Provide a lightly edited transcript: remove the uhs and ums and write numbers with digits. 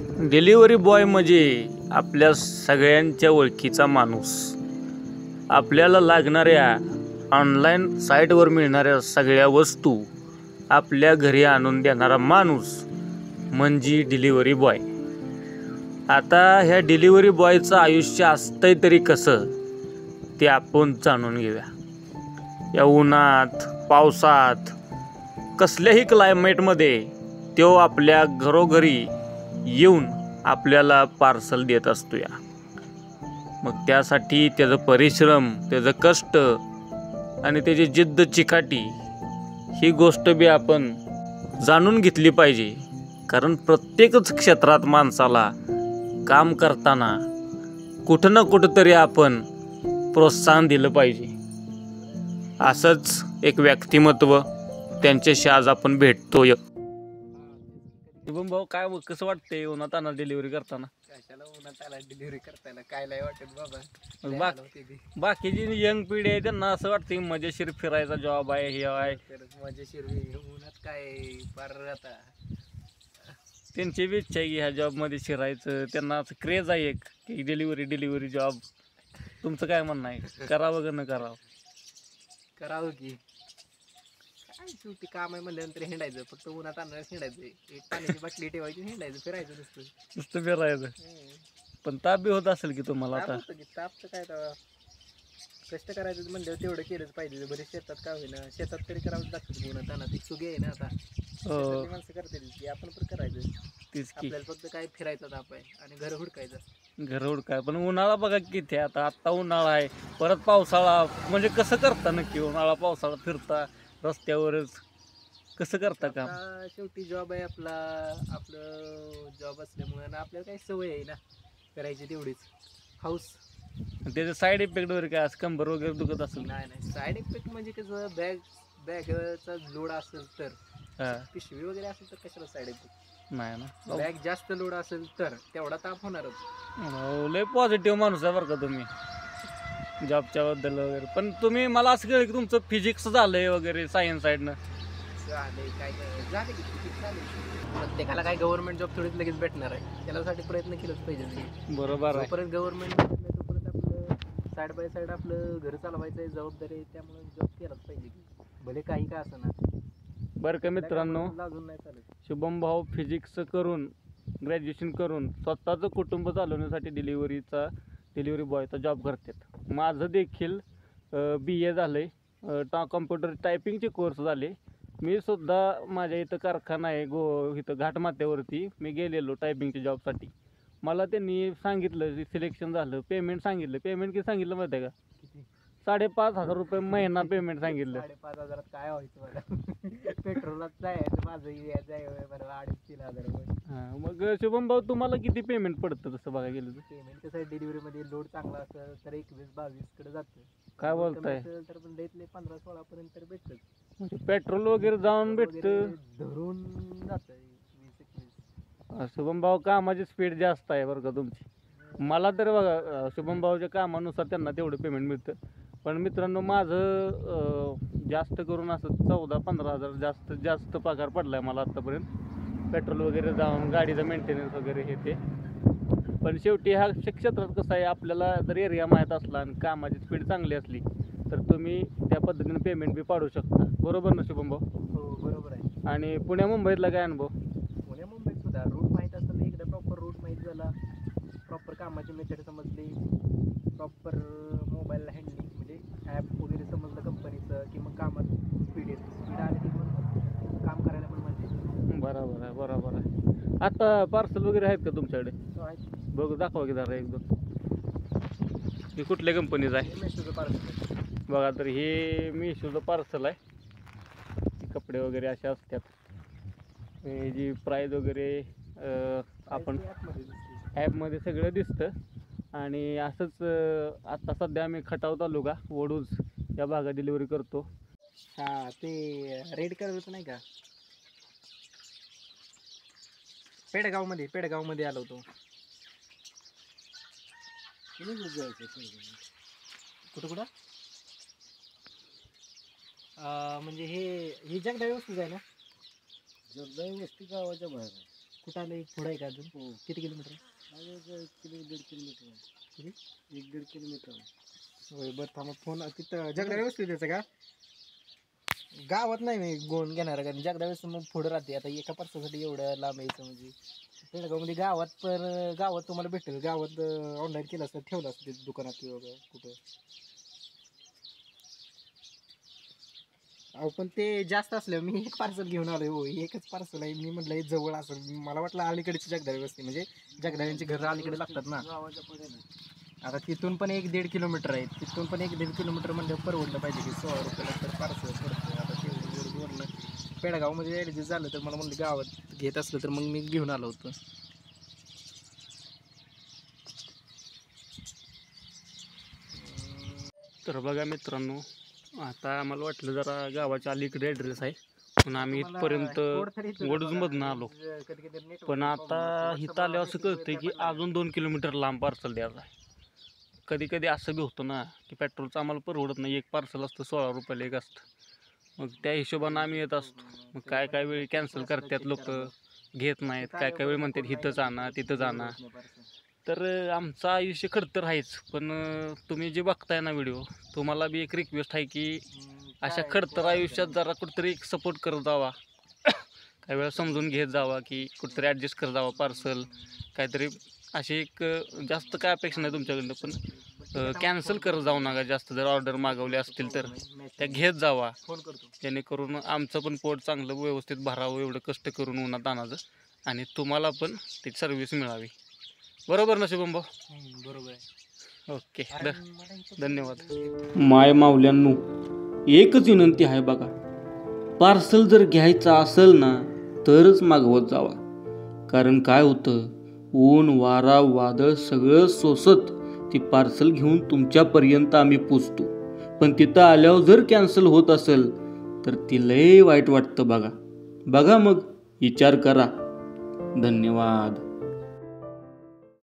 Delivery boy म्हणजे आपल्या सगळ्यांच्या ओळखीचा माणूस. आपल्याला लागणाऱ्या ऑनलाईन साईटवर मिळणाऱ्या सगळ्या वस्तू आपल्या घरी आणून देणारा माणूस म्हणजे डिलिव्हरी बॉय. आता ह्या डिलिव्हरी बॉयचं आयुष्य असतंय तरी कसं ते आपण जाणून घेऊया. या उन्हात पावसात कसल्याही क्लायमेटमध्ये तो आपल्या घरोघरी येऊन आपल्याला पार्सल देत असतो या. मग त्यासाठी त्याचं परिश्रम, त्याचं कष्ट आणि त्याची जिद्द चिकाटी ही गोष्ट बी आपण जाणून घेतली पाहिजे. कारण प्रत्येकच क्षेत्रात माणसाला काम करताना कुठं ना कुठं तरी आपण प्रोत्साहन दिलं पाहिजे. असंच एक व्यक्तिमत्व त्यांच्याशी आज आपण भेटतोय. शुभम भाऊ, काय कसं वाटतंय उन्हात आणा डिलिव्हरी करताना? कशाला उन्हात आला डिलिव्हरी करताना, काय नाही वाटत बाबा. बाकीची यंग पिढी आहे त्यांना असं वाटतं मजेशीर फिरायचा जॉब आहे, हे आहे. मजेशीर उन्हात काय पार आता त्यांची बी इच्छा आहे की ह्या जॉबमध्ये शिरायचं. त्यांना असं क्रेज आहे एक की डिलिव्हरी जॉब. तुमचं काय म्हणणं आहे, करावं का न करावं? करावं की काय शेवटी काम आहे म्हणल्यानंतर हिंडायचं. फक्त उन्हात आणणार हिंडायचं, एक पाण्याची बाटली ठेवायची, हिंडायचं, फिरायचं नुसतं फिरायचं. पण ताप बी होत असेल की तुम्हाला? आता ताप तर काय तेव्हा कष्ट करायचं म्हणल्यावर तेवढं केलंच पाहिजे. बरे शेतात का होईना, शेतात तरी करावंच लागतं. उन्हात आणा ती सुगी आहे ना. आता माणसं करते की आपण पण करायचं. तीच की आपल्याला फक्त काय फिरायचा ताप आहे आणि घर हुडकायचं. घर हुडकाय. पण उन्हाळा बघा किती आता. आत्ता उन्हाळा आहे, परत पावसाळा. म्हणजे कसं करता नक्की उन्हाळा पावसाळा फिरता रस्त्यावरच? कसं करता काम? शेवटी जॉब आहे आपला. आपलं जॉब असल्यामुळे आपल्याला काही सवय आहे ना करायची तेवढीच हाऊस. त्याचे साईड इफेक्ट वगैरे काय असं कंबर वगैरे दुखत असेल? नाही साईड इफेक्ट म्हणजे कसं बॅगचा लोड असेल तर, पिशवी वगैरे असेल तर कशाला साईड इफेक्ट नाही ना. बॅग जास्त लोड असेल तर तेवढा ताप होणारच. लय पॉझिटिव्ह माणूस आहे बरं का तुम्ही जॉबच्या बद्दल वगैरे. पण तुम्ही मला असं कळलं की तुमचं फिजिक्स झालंय वगैरे सायन्स साईडनं. काय झाले की फिजिक्स झाले. प्रत्येकाला काय गव्हर्नमेंट जॉब थोडीच लगेच भेटणार आहे. त्यासाठी प्रयत्न केलाच पाहिजे. बरोबर आहे. परत गव्हर्नमेंट तोपर्यंत आपलं साईड बाय साईड आपलं घर चालवायचं आहे, जबाबदारी आहे. त्यामुळे जॉब केलाच पाहिजे भले काही का असं ना. बरं का मित्रांनो, अजून नाही चालत. शुभम भाऊ फिजिक्स करून ग्रॅज्युएशन करून स्वतःचं कुटुंब चालवण्यासाठी डिलिव्हरी बॉयचा जॉब करतात. माझं देखील BA झालं आहे, कॉम्प्युटर टायपिंगचे कोर्स झाले. मी सुद्धा माझ्या इथं कारखाना आहे इथं घाटमाथ्यावरती मी गेलेलो टायपिंगच्या जॉबसाठी. मला त्यांनी सांगितलं सिलेक्शन झालं, पेमेंट सांगितलं. पेमेंट किती सांगितलं माहिती आहे का? 5,500 रुपये महिना पेमेंट सांगितलं. 5,500 काय व्हायचं मला? पेट्रोलाच जायचं माझं यायचं बरं 2,500-3,000 रुपये. मग शुभम भाऊ तुम्हाला किती पेमेंट पडतं तसं बघायला गेलं तर? पेमेंट कसं डिलिव्हरीमध्ये लोड चांगला असेल तर 21-22 कडे जातं. काय बोलताय? तर पण देतले 15-16 पर्यंत तर भेटतं. म्हणजे पेट्रोल वगैरे जाऊन भेटतं, धरून जातं 20-21. शुभम भाऊ कामाची स्पीड जास्त आहे बरं का तुमची. मला तर बघा शुभम भाऊच्या कामानुसार त्यांना तेवढं पेमेंट मिळतं. पण मित्रांनो माझं जास्त करून असं 14-15 हजार जास्त पगार पडला आहे मला आत्तापर्यंत. पेट्रोल वगैरे जाऊन गाडीचं मेंटेनन्स वगैरे हे ते. पण शेवटी ह्या क्षेत्रात कसं आहे, आपल्याला जर एरिया माहीत असला आणि कामाची स्पीड चांगली असली तर तुम्ही त्या पद्धतीने पेमेंट बी पाडू शकता. बरोबर ना शुभम भाऊ? हो बरोबर आहे. आणि पुण्या मुंबईतला काय अनुभव? पुण्या मुंबईत सुद्धा रूट माहीत असेल, एकदा प्रॉपर रूट माहीत झाला, प्रॉपर कामाची मेथड समजली, प्रॉपर मोबाईल हँडलिंग म्हणजे ॲप वगैरे समजलं कंपनीचं की मग कामात स्पीड आली की मग काम करायला पण मजा. बरोबर आहे. आता पार्सल वगैरे आहेत का तुमच्याकडे? बघू दाखवा की जरा एक दोन. हे कुठल्या कंपनीचं आहे? मेशोचं पार्सल बघा. तर हे मेशोचं पार्सल आहे. कपडे वगैरे असे असतात. जी प्राईज वगैरे आपण ॲपमध्ये सगळं दिसतं. आणि असंच आत्ता सध्या आम्ही खटाव तालुका वडूज या भागात डिलिव्हरी करतो. हां ते रेड कलरचं नाही का, पेडगावमध्ये आलो होतो. कुठं म्हणजे हे जगदावी वस्तूच आहे ना? जगदावी वस्ती गावाच्या बाहेर आहे. कुठं आलं पुढं आहे का अजून किती किलोमीटर आहे 1.5 किलोमीटर आहे 1.5 किलोमीटर होय बरं थांबा फोन तिथं जगदा व्यवस्थित द्यायचं का गावात नाही मी गोंद घेणार कारण जगदा व्यवस्थित मग पुढं राहते आता एका पार्सलसाठी एवढं लांब यायचं म्हणजे पेडगावमध्ये गावात पण गावात तुम्हाला भेटेल गावात ऑनलाईन केलं असतं ठेवलं असतं तिथे दुकानात किंवा कुठं अहो पण ते जास्त असलं मी एक पार्सल घेऊन आलोय हो एकच पार्सल आहे मी म्हटलं हे जवळ असेल मला वाटलं अलीकडेची जगदाळी वस्ती म्हणजे जगदाळ्यांची घरं अलीकडे लागतात ना आता तिथून पण 1.5 किलोमीटर आहे तिथून पण 1.5 किलोमीटर म्हणजे परवडलं पाहिजे की 16 रुपयाला तर पार्सल पडतं आता तेवढं पेडगावमध्ये ॲडजस्ट झालं तर मला म्हणलं गावात घेत असलं तर मग मी घेऊन आलो होतो तर बघा मित्रांनो आता आम्हाला वाटलं जरा गावाच्या अलीकडे ॲड्रेस आहे पण आम्ही इथपर्यंत वडूजमधनं आलो पण आता इथं आल्यावर असं कळतं की अजून 2 किलोमीटर लांब पार्सल द्यायचं आहे कधी कधी असं बी होतं ना की पेट्रोलचं आम्हाला परवडत नाही एक पार्सल असतं 16 रुपयाला एक असतं मग त्या हिशोबानं आम्ही येत असतो मग काय वेळी कॅन्सल करतात लोक घेत नाहीत काय वेळी म्हणतात इथं जाणं तिथं जाणं तर आमचं आयुष्य खडतर आहेच पण तुम्ही जे बघताय ना व्हिडिओ तुम्हाला बी एक रिक्वेस्ट आहे की अशा खडतर आयुष्यात जरा कुठंतरी एक सपोर्ट करत जावा काही वेळा समजून घेत जावा की कुठंतरी ॲडजस्ट करत जावा पार्सल काहीतरी अशी एक जास्त काय अपेक्षा नाही तुमच्याकडनं पण कॅन्सल करत जाऊ नका जास्त जर ऑर्डर मागवले असतील तर त्या घेत जावा जेणेकरून आमचं पण पोट चांगलं व्यवस्थित भरावं एवढं कष्ट करून उन्हात आणायचं आणि तुम्हाला पण ती सर्व्हिस मिळावी बरोबर ना शुभम भाऊ बरोबर आहे ओके धन्यवाद माय मावल्यांनो एकच विनंती आहे बघा पार्सल जर घ्यायचं असेल ना तरच मागवत जावा कारण काय होतं ऊन वारा वादळ सगळं सोसत ती पार्सल घेऊन तुमच्यापर्यंत आम्ही पोचतो पण तिथं आल्यावर जर कॅन्सल होत असेल तर ती लय वाईट वाटतं बघा मग विचार करा धन्यवाद